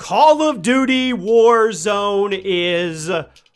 Call of Duty Warzone is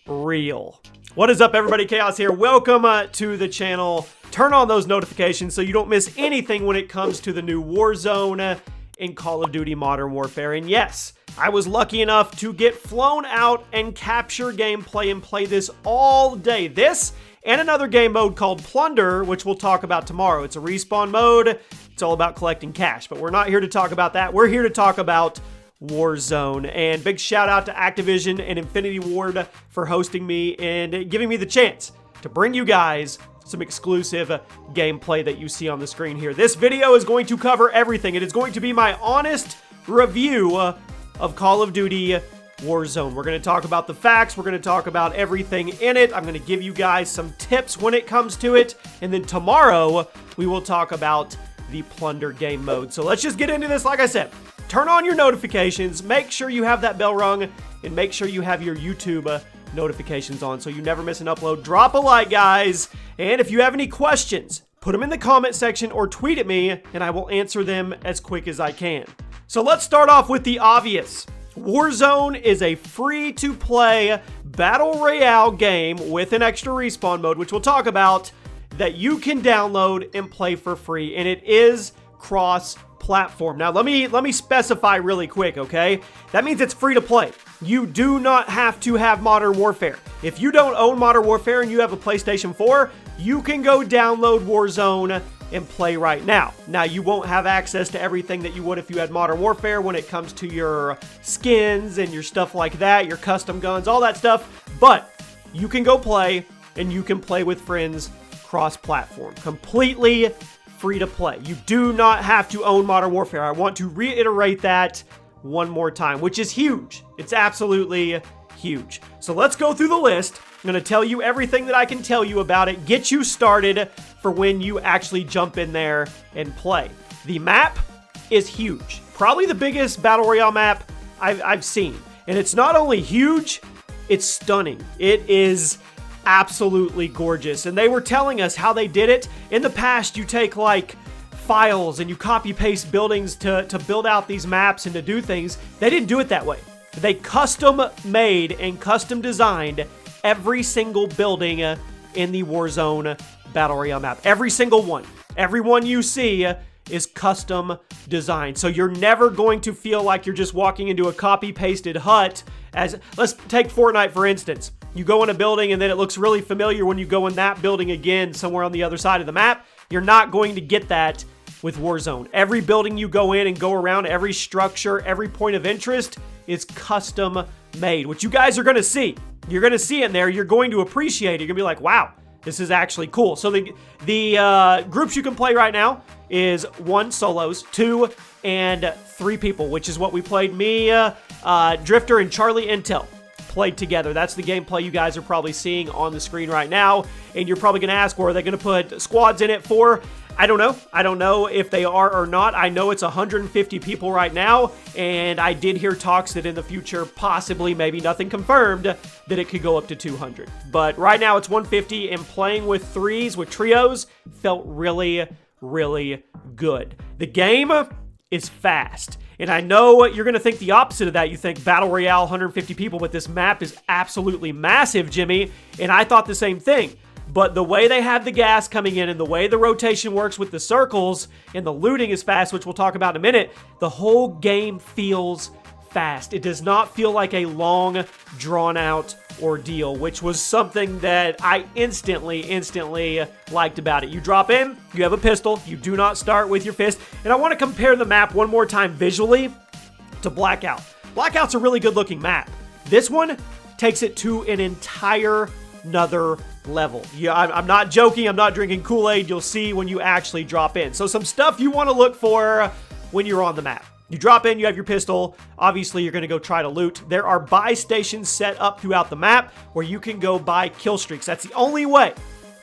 real. What is up, everybody? Chaos here. Welcome to the channel. Turn on those notifications so you don't miss anything when it comes to the new Warzone in Call of Duty Modern Warfare. And yes, I was lucky enough to get flown out and capture gameplay and play this all day. This and another game mode called Plunder, which we'll talk about tomorrow. It's a respawn mode. It's all about collecting cash, but we're not here to talk about that. We're here to talk about Warzone. And big shout out to Activision and Infinity Ward for hosting me and giving me the chance to bring you guys some exclusive gameplay that you see on the screen here. This video is going to cover everything. It is going to be my honest review of Call of Duty Warzone. We're going to talk about the facts. We're going to talk about everything in it. I'm going to give you guys some tips when it comes to it. And then tomorrow, we will talk about the Plunder game mode. So let's just get into this. Like I said, turn on your notifications. Make sure you have that bell rung. And make sure you have your YouTube notifications on so you never miss an upload. Drop a like, guys. And if you have any questions, put them in the comment section or tweet at me, and I will answer them as quick as I can. So let's start off with the obvious. Warzone is a free-to-play battle royale game with an extra respawn mode, which we'll talk about, that you can download and play for free, and it is cross-platform. Now, let me specify really quick, okay? That means it's free to play. You do not have to have Modern Warfare. If you don't own Modern Warfare and you have a PlayStation 4, you can go download Warzone and play right now. Now, you won't have access to everything that you would if you had Modern Warfare when it comes to your skins and your stuff like that, your custom guns, all that stuff, but you can go play, and you can play with friends cross-platform. Completely free to play. You do not have to own Modern Warfare. I want to reiterate that one more time, which is huge. It's absolutely huge. So let's go through the list. I'm going to tell you everything that I can tell you about it, get you started for when you actually jump in there and play. The map is huge. Probably the biggest Battle Royale map I've seen. And it's not only huge, it's stunning. It is absolutely gorgeous. And they were telling us how they did it. In the past, you take like files and you copy paste buildings to build out these maps and to do things. They didn't do it that way. They custom made and custom designed every single building in the Warzone Battle Royale map. Every single one. Every one you see is custom designed. So you're never going to feel like you're just walking into a copy pasted hut. As let's take Fortnite for instance. You go in a building and then it looks really familiar when you go in that building again somewhere on the other side of the map. You're not going to get that with Warzone. Every building you go in and go around, every structure, every point of interest is custom made, which you guys are going to see. You're going to see it in there. You're going to appreciate it. You're going to be like, wow, this is actually cool. So the groups you can play right now is 1 solos, 2 and 3 people, which is what we played. Me, Drifter, and Charlie Intel played together. That's the gameplay you guys are probably seeing on the screen right now. And you're probably going to ask, well, are they going to put squads in it for? I don't know. I don't know if they are or not. I know it's 150 people right now, and I did hear talks that in the future, possibly, maybe nothing confirmed, that it could go up to 200. But right now it's 150, and playing with threes, with trios, felt really, really good. The game is fast. And I know you're going to think the opposite of that. You think Battle Royale, 150 people, but this map is absolutely massive, Jimmy. And I thought the same thing. But the way they have the gas coming in and the way the rotation works with the circles and the looting is fast, which we'll talk about in a minute, the whole game feels fast. It does not feel like a long, drawn-out ordeal, which was something that I instantly liked about it. You drop in, you have a pistol, you do not start with your fist, and I want to compare the map one more time visually to Blackout. Blackout's a really good-looking map. This one takes it to an entire another level. Yeah, I'm not joking. I'm not drinking Kool-Aid. You'll see when you actually drop in. So some stuff you want to look for when you're on the map. You drop in, you have your pistol. Obviously, you're going to go try to loot. There are buy stations set up throughout the map where you can go buy kill streaks. That's the only way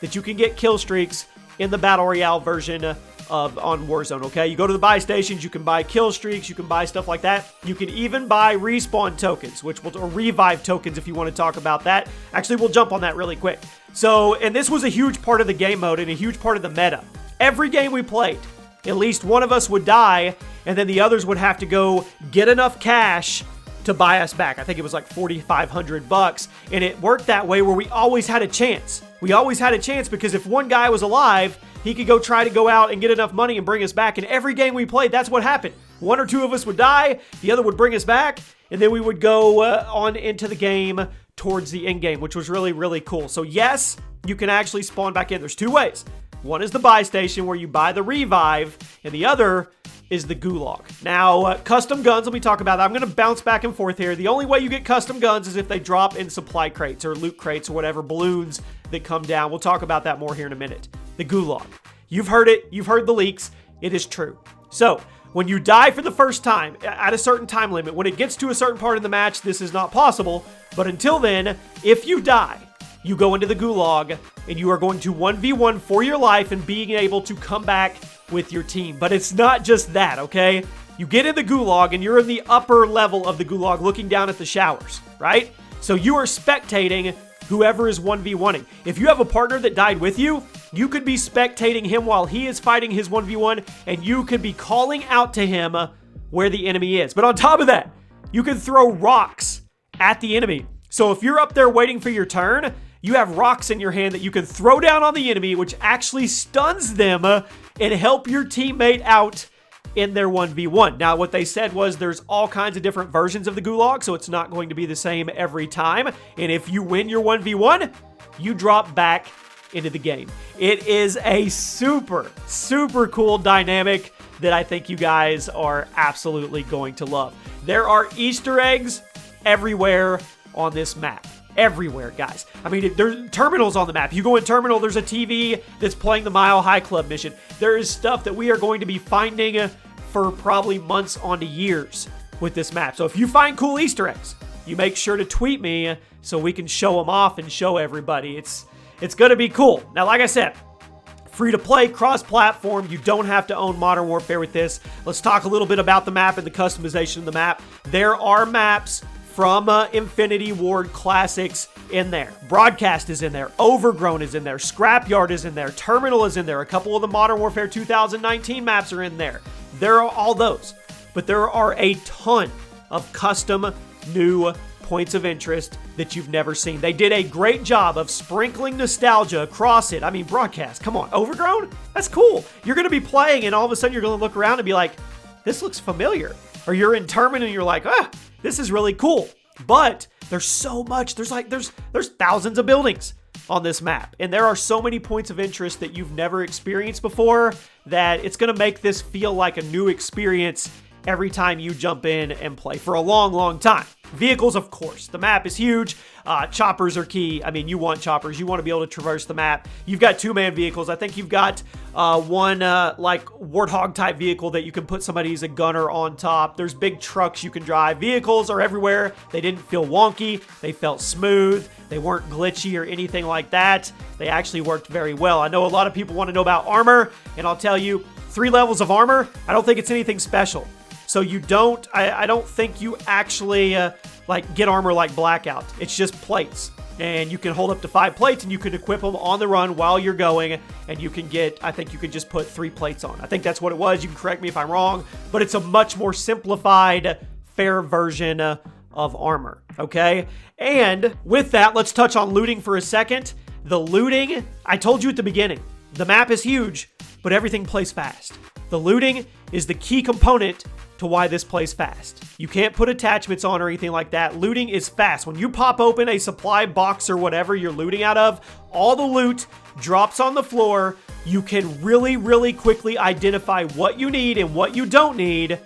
that you can get kill streaks in the Battle Royale version on Warzone, okay? You go to the buy stations, you can buy kill streaks, you can buy stuff like that. You can even buy respawn tokens, or revive tokens if you want to talk about that. Actually, we'll jump on that really quick. So, and this was a huge part of the game mode and a huge part of the meta. Every game we played, at least one of us would die, and then the others would have to go get enough cash to buy us back. I think it was like 4,500 bucks, and it worked that way where we always had a chance. We always had a chance because if one guy was alive, he could go try to go out and get enough money and bring us back. And every game we played, that's what happened. One or two of us would die, the other would bring us back, and then we would go on into the game towards the end game, which was really, really cool. So yes, you can actually spawn back in. There's two ways. One is the buy station where you buy the revive, and the other is the gulag. Now, custom guns, let me talk about that. I'm going to bounce back and forth here. The only way you get custom guns is if they drop in supply crates or loot crates or whatever, balloons that come down. We'll talk about that more here in a minute. The gulag. You've heard it. You've heard the leaks. It is true. So, when you die for the first time at a certain time limit, when it gets to a certain part of the match, this is not possible. But until then, if you die, you go into the gulag and you are going to 1v1 for your life and being able to come back with your team. But it's not just that, okay? You get in the gulag and you're in the upper level of the gulag looking down at the showers, right? So you are spectating whoever is 1v1ing. If you have a partner that died with you, you could be spectating him while he is fighting his 1v1, and you could be calling out to him where the enemy is. But on top of that, you can throw rocks at the enemy. So if you're up there waiting for your turn, you have rocks in your hand that you can throw down on the enemy, which actually stuns them and help your teammate out in their 1v1. Now, what they said was there's all kinds of different versions of the gulag, so it's not going to be the same every time. And if you win your 1v1, you drop back into the game. It is a super, super cool dynamic that I think you guys are absolutely going to love. There are Easter eggs everywhere on this map. Everywhere, guys. I mean, there's terminals on the map. You go in terminal, there's a TV that's playing the Mile High Club mission. There is stuff that we are going to be finding for probably months on to years with this map. So if you find cool Easter eggs, you make sure to tweet me so we can show them off and show everybody. It's going to be cool. Now, like I said, free to play, cross-platform. You don't have to own Modern Warfare with this. Let's talk a little bit about the map and the customization of the map. There are maps from Infinity Ward Classics in there. Broadcast is in there. Overgrown is in there. Scrapyard is in there. Terminal is in there. A couple of the Modern Warfare 2019 maps are in there. There are all those. But there are a ton of custom new points of interest that you've never seen. They did a great job of sprinkling nostalgia across it. I mean, Broadcast, come on. Overgrown? That's cool. You're going to be playing and all of a sudden you're going to look around and be like, this looks familiar. Or you're in Terminal and you're like, this is really cool. But there's so much. There's thousands of buildings on this map. And there are so many points of interest that you've never experienced before that it's going to make this feel like a new experience every time you jump in and play for a long, long time. Vehicles, of course. The map is huge. Choppers are key. I mean, you want choppers. You want to be able to traverse the map. You've got two-man vehicles. I think you've got one like Warthog-type vehicle that you can put somebody as a gunner on top. There's big trucks you can drive. Vehicles are everywhere. They didn't feel wonky. They felt smooth. They weren't glitchy or anything like that. They actually worked very well. I know a lot of people want to know about armor, and I'll tell you, 3 levels of armor, I don't think it's anything special. So you don't, I don't think you actually like get armor like Blackout. It's just plates. And you can hold up to 5 plates and you can equip them on the run while you're going. And you can get, I think you could just put 3 plates on. I think that's what it was. You can correct me if I'm wrong. But it's a much more simplified, fair version of armor. Okay? And with that, let's touch on looting for a second. The looting, I told you at the beginning, the map is huge, but everything plays fast. The looting is the key component to why this plays fast. You can't put attachments on or anything like that. Looting is fast. When you pop open a supply box or whatever you're looting out of, all the loot drops on the floor. You can really, really quickly identify what you need and what you don't need,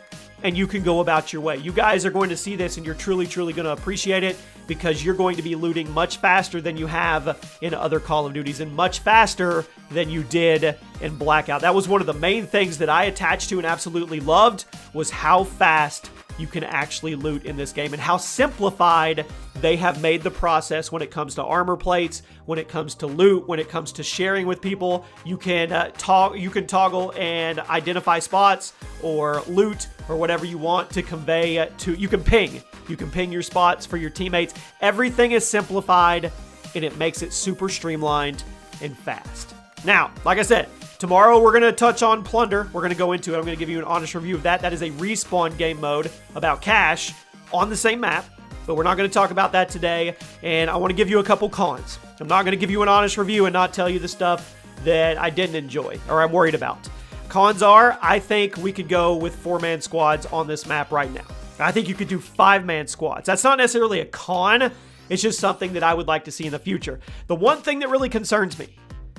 and you can go about your way. You guys are going to see this and you're truly, truly going to appreciate it because you're going to be looting much faster than you have in other Call of Duties and much faster than you did in Blackout. That was one of the main things that I attached to and absolutely loved was how fast you can actually loot in this game and how simplified they have made the process when it comes to armor plates, when it comes to loot, when it comes to sharing with people. You can toggle and identify spots or loot or whatever you want to convey to. You can ping your spots for your teammates. Everything is simplified and it makes it super streamlined and fast. Now, like I said, tomorrow we're going to touch on Plunder. We're going to go into it. I'm going to give you an honest review of that. That is a respawn game mode about cash on the same map, but we're not going to talk about that today, and I want to give you a couple cons. I'm not going to give you an honest review and not tell you the stuff that I didn't enjoy or I'm worried about. Cons are, I think we could go with 4-man squads on this map right now. I think you could do 5-man squads. That's not necessarily a con. It's just something that I would like to see in the future. The one thing that really concerns me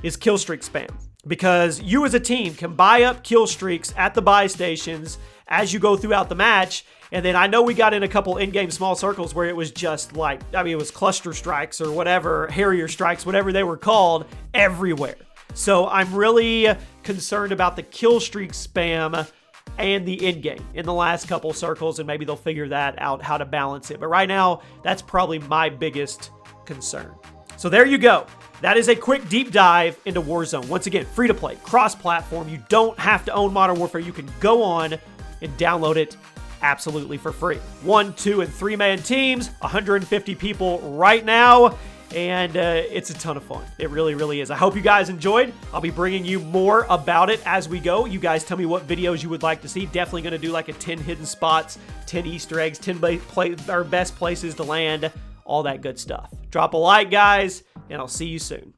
is kill streak spam, because you as a team can buy up kill streaks at the buy stations as you go throughout the match. And then I know we got in a couple in-game small circles where it was just like, I mean, it was cluster strikes or whatever, Harrier strikes, whatever they were called, everywhere. So I'm really concerned about the kill streak spam and the in-game in the last couple circles, and maybe they'll figure that out, how to balance it. But right now, that's probably my biggest concern. So there you go. That is a quick deep dive into Warzone. Once again, free to play, cross-platform. You don't have to own Modern Warfare. You can go on and download it absolutely for free. 1, 2, and 3-man teams, 150 people right now. And it's a ton of fun. It really, really is. I hope you guys enjoyed. I'll be bringing you more about it as we go. You guys tell me what videos you would like to see. Definitely going to do like a 10 hidden spots, 10 Easter eggs, 10 best places to land, all that good stuff. Drop a like, guys, and I'll see you soon.